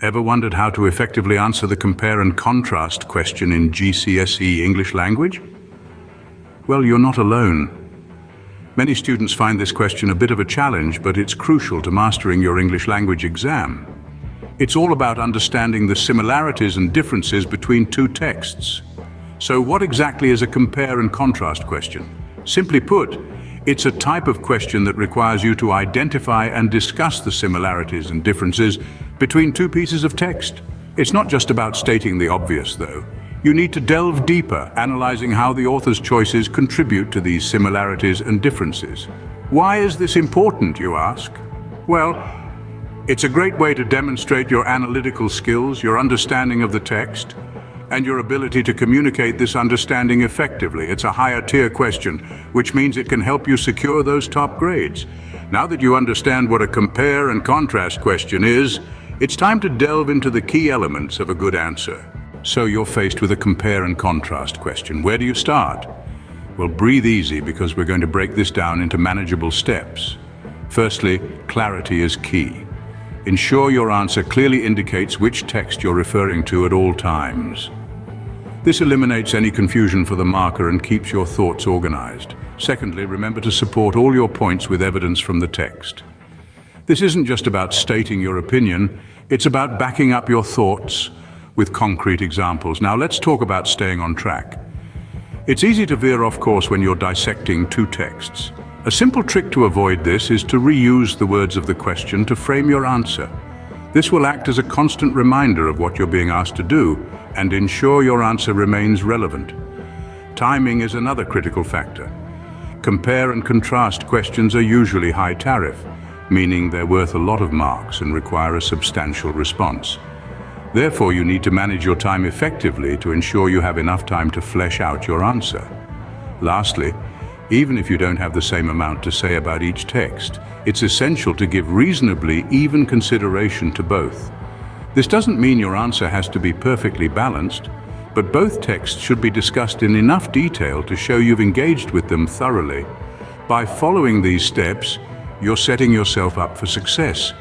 Ever wondered how to effectively answer the compare and contrast question in GCSE English language? Well, you're not alone. Many students find this question a bit of a challenge, but it's crucial to mastering your English language exam. It's all about understanding the similarities and differences between two texts. So what exactly is a compare and contrast question? Simply put, it's a type of question that requires you to identify and discuss the similarities and differences between two pieces of text. It's not just about stating the obvious, though. You need to delve deeper, analyzing how the author's choices contribute to these similarities and differences. Why is this important, you ask? Well, it's a great way to demonstrate your analytical skills, your understanding of the text, and your ability to communicate this understanding effectively. It's a higher tier question, which means it can help you secure those top grades. Now that you understand what a compare and contrast question is, it's time to delve into the key elements of a good answer. So you're faced with a compare and contrast question. Where do you start? Well, breathe easy, because we're going to break this down into manageable steps. Firstly, clarity is key. Ensure your answer clearly indicates which text you're referring to at all times. This eliminates any confusion for the marker and keeps your thoughts organized. Secondly, remember to support all your points with evidence from the text. This isn't just about stating your opinion, it's about backing up your thoughts with concrete examples. Now let's talk about staying on track. It's easy to veer off course when you're dissecting two texts. A simple trick to avoid this is to reuse the words of the question to frame your answer. This will act as a constant reminder of what you're being asked to do and ensure your answer remains relevant. Timing is another critical factor. Compare and contrast questions are usually high tariff, meaning they're worth a lot of marks and require a substantial response. Therefore, you need to manage your time effectively to ensure you have enough time to flesh out your answer. Lastly, even if you don't have the same amount to say about each text, it's essential to give reasonably even consideration to both. This doesn't mean your answer has to be perfectly balanced, but both texts should be discussed in enough detail to show you've engaged with them thoroughly. By following these steps, you're setting yourself up for success.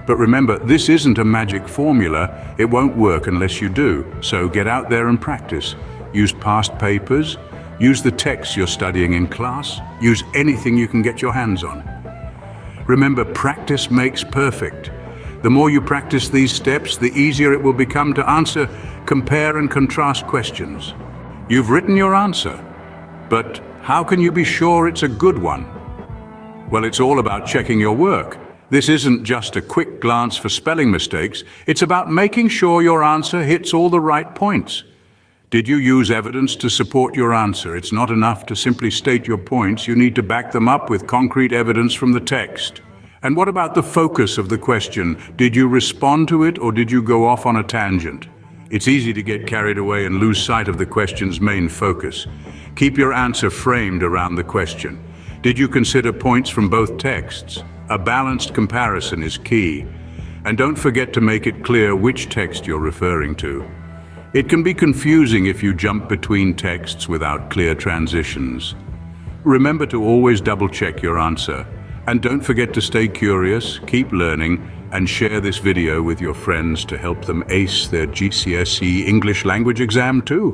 But remember, this isn't a magic formula. It won't work unless you do. So get out there and practice. Use past papers. Use the text you're studying in class. Use anything you can get your hands on. Remember, practice makes perfect. The more you practice these steps, the easier it will become to answer compare and contrast questions. You've written your answer, but how can you be sure it's a good one? Well, it's all about checking your work. This isn't just a quick glance for spelling mistakes. It's about making sure your answer hits all the right points. Did you use evidence to support your answer? It's not enough to simply state your points. You need to back them up with concrete evidence from the text. And what about the focus of the question? Did you respond to it, or did you go off on a tangent? It's easy to get carried away and lose sight of the question's main focus. Keep your answer framed around the question. Did you consider points from both texts? A balanced comparison is key. And don't forget to make it clear which text you're referring to. It can be confusing if you jump between texts without clear transitions. Remember to always double-check your answer. And don't forget to stay curious, keep learning, and share this video with your friends to help them ace their GCSE English language exam too.